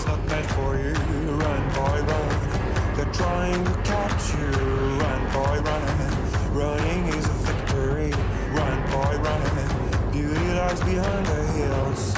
is not meant for you. Run, boy, run. They're trying to catch you. Run, boy, run. Running is a victory. Run, boy, run. Beauty lies behind the hills.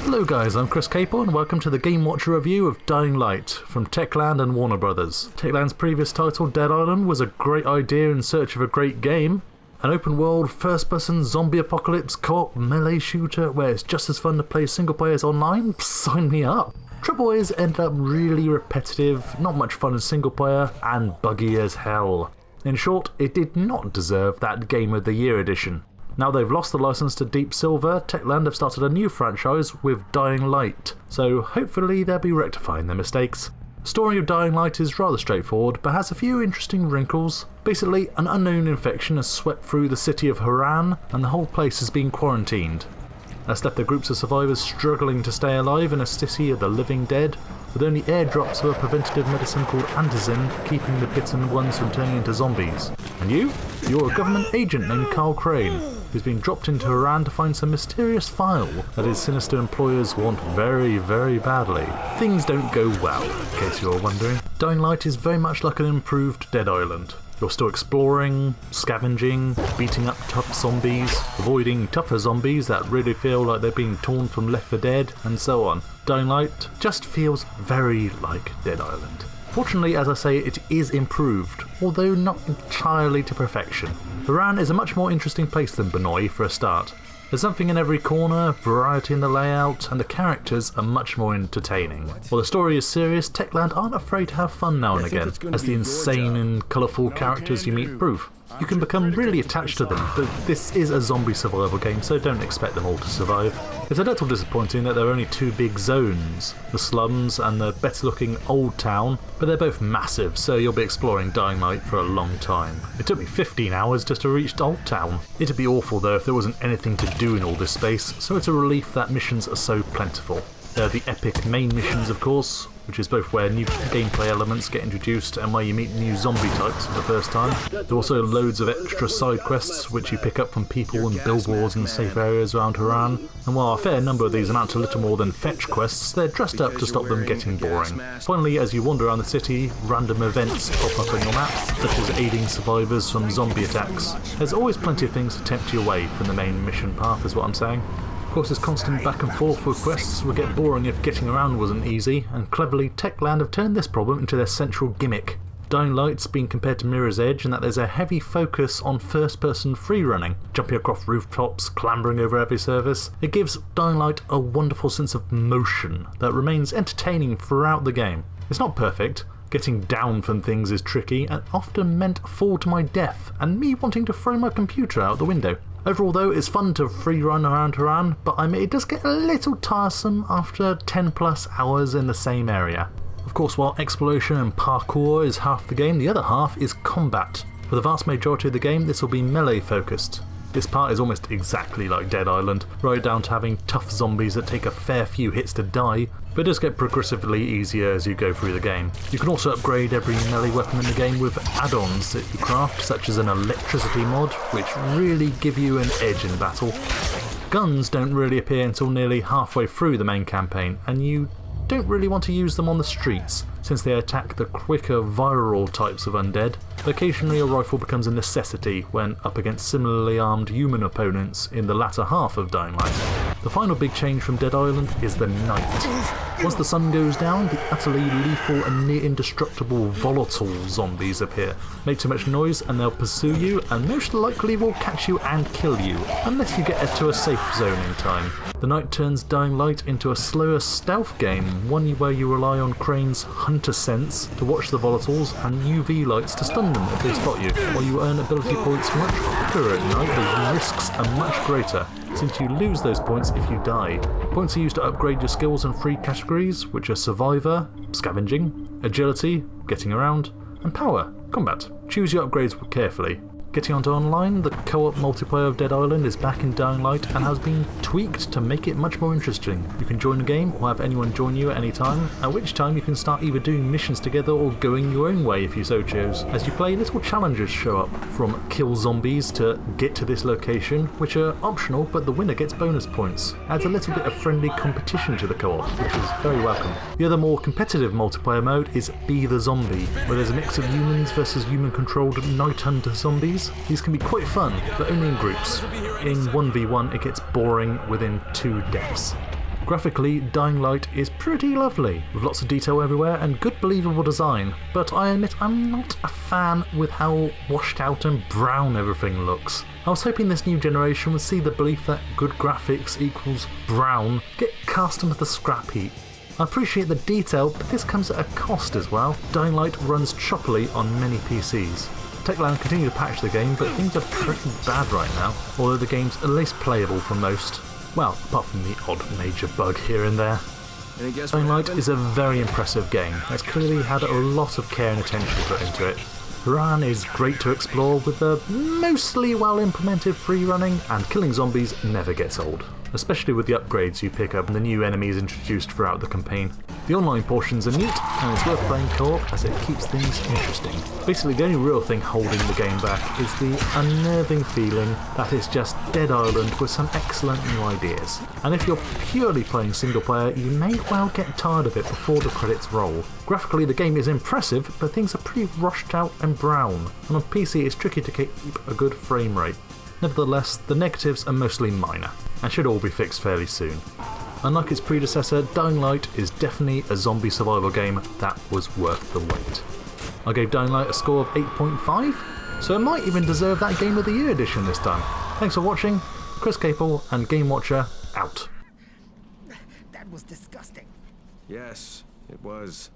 Hello guys, I'm Chris Capel and welcome to the GameWatcher review of Dying Light from Techland and Warner Brothers. Techland's previous title, Dead Island, was a great idea in search of a great game. An open-world, first-person, zombie apocalypse, co-op, melee shooter where it's just as fun to play single players online? Sign me up! Trouble is, ended up really repetitive, not much fun in single player, and buggy as hell. In short, it did not deserve that Game of the Year edition. Now they've lost the license to Deep Silver, Techland have started a new franchise with Dying Light, so hopefully they'll be rectifying their mistakes. The story of Dying Light is rather straightforward, but has a few interesting wrinkles. Basically, an unknown infection has swept through the city of Haran, and the whole place has been quarantined. That's left the groups of survivors struggling to stay alive in a city of the living dead, with only airdrops of a preventative medicine called antizin keeping the bitten ones from turning into zombies. And you're a government agent named Carl Crane, who's been dropped into Iran to find some mysterious file that his sinister employers want very, very badly. Things don't go well, in case you're wondering. Dying Light is very much like an improved Dead Island. You're still exploring, scavenging, beating up tough zombies, avoiding tougher zombies that really feel like they're being torn from Left 4 Dead, and so on. Dying Light just feels very like Dead Island. Fortunately, as I say, it is improved, although not entirely to perfection. Iran is a much more interesting place than Benoit for a start. There's something in every corner, variety in the layout, and the characters are much more entertaining. While the story is serious, Techland aren't afraid to have fun now and again, as the insane and colourful characters you meet prove. You can become really attached to them, but this is a zombie survival game, so don't expect them all to survive. It's a little disappointing that there are only two big zones, the slums and the better looking old town, but they're both massive, so you'll be exploring Dying Light for a long time. It took me 15 hours just to reach Old Town. It'd be awful though if there wasn't anything to do in all this space, so it's a relief that missions are so plentiful. There are the epic main missions of course, which is both where new gameplay elements get introduced and where you meet new zombie types for the first time. There are also loads of extra side quests which you pick up from people and billboards in safe areas around Haran, and while a fair number of these amount to little more than fetch quests, they're dressed up to stop them getting boring. Finally, as you wander around the city, random events pop up on your map, such as aiding survivors from zombie attacks. There's always plenty of things to tempt you away from the main mission path is what I'm saying. Of course, this constant back and forth with quests would get boring if getting around wasn't easy, and cleverly Techland have turned this problem into their central gimmick. Dying Light's been compared to Mirror's Edge in that there's a heavy focus on first-person free-running, jumping across rooftops, clambering over every surface. It gives Dying Light a wonderful sense of motion that remains entertaining throughout the game. It's not perfect. Getting down from things is tricky and often meant a fall to my death and me wanting to throw my computer out the window. Overall though, it's fun to free run around Haran, but I admit it does get a little tiresome after 10 plus hours in the same area. Of course, while exploration and parkour is half the game, the other half is combat. For the vast majority of the game, this will be melee focused. This part is almost exactly like Dead Island, right down to having tough zombies that take a fair few hits to die, but it does get progressively easier as you go through the game. You can also upgrade every melee weapon in the game with add-ons that you craft, such as an electricity mod, which really give you an edge in battle. Guns don't really appear until nearly halfway through the main campaign, and you don't really want to use them on the streets, since they attack the quicker viral types of undead. Occasionally a rifle becomes a necessity when up against similarly armed human opponents in the latter half of Dying Light. The final big change from Dead Island is the night. Once the sun goes down, the utterly lethal and near indestructible volatile zombies appear. Make too much noise and they'll pursue you, and most likely will catch you and kill you, unless you get to a safe zone in time. The night turns Dying Light into a slower stealth game, one where you rely on Crane's hunter sense to watch the volatiles and UV lights to stun them if they spot you, while you earn ability points much quicker at night. The risks are much greater, since you lose those points if you die. Points are used to upgrade your skills in 3 categories, which are Survivor, Scavenging, Agility, Getting Around, and Power, Combat. Choose your upgrades carefully. Getting onto online, the co-op multiplayer of Dead Island is back in Dying Light and has been tweaked to make it much more interesting. You can join the game or have anyone join you at any time, at which time you can start either doing missions together or going your own way if you so choose. As you play, little challenges show up, from kill zombies to get to this location, which are optional but the winner gets bonus points. Adds a little bit of friendly competition to the co-op, which is very welcome. The other more competitive multiplayer mode is Be the Zombie, where there's a mix of humans versus human-controlled night hunter zombies. These can be quite fun, but only in groups. In 1v1 it gets boring within 2 deaths. Graphically, Dying Light is pretty lovely, with lots of detail everywhere and good believable design, but I admit I'm not a fan with how washed out and brown everything looks. I was hoping this new generation would see the belief that good graphics equals brown get cast onto the scrap heap. I appreciate the detail, but this comes at a cost as well. Dying Light runs choppily on many PCs. Techland continue to patch the game, but things are pretty bad right now, although the game's at least playable for most. Well, apart from the odd major bug here and there. Dying Light is a very impressive game that's clearly had a lot of care and attention put into it. Iran is great to explore with a mostly well implemented free running, and killing zombies never gets old, especially with the upgrades you pick up and the new enemies introduced throughout the campaign. The online portions are neat, and it's worth playing co-op as it keeps things interesting. Basically, the only real thing holding the game back is the unnerving feeling that it's just Dead Island with some excellent new ideas. And if you're purely playing single player, you may well get tired of it before the credits roll. Graphically, the game is impressive, but things are pretty rushed out and brown, and on PC it's tricky to keep a good frame rate. Nevertheless, the negatives are mostly minor, and should all be fixed fairly soon. Unlike its predecessor, Dying Light is definitely a zombie survival game that was worth the wait. I gave Dying Light a score of 8.5, so it might even deserve that Game of the Year edition this time. Thanks for watching, Chris Capel and GameWatcher out. That was disgusting. Yes, it was.